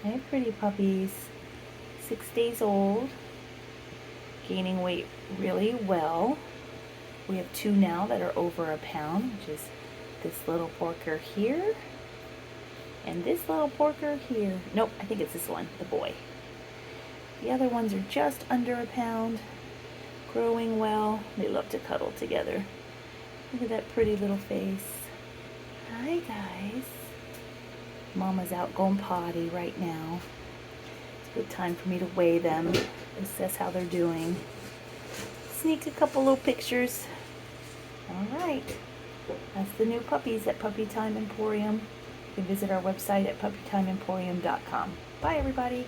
Hi, pretty puppies. 6 days old, gaining weight really well. We have 2 now that are over a pound, which is this little porker here and this little porker here. Nope, I think it's this one, the boy. The other ones are just under a pound, growing well. They love to cuddle together. Look at that pretty little face. Hi, guys. Mama's out going potty right now. It's a good time for me to weigh them, assess how they're doing. Sneak a couple little pictures. All right. That's the new puppies at Puppy Time Emporium. You can visit our website at puppytimeemporium.com. Bye, everybody.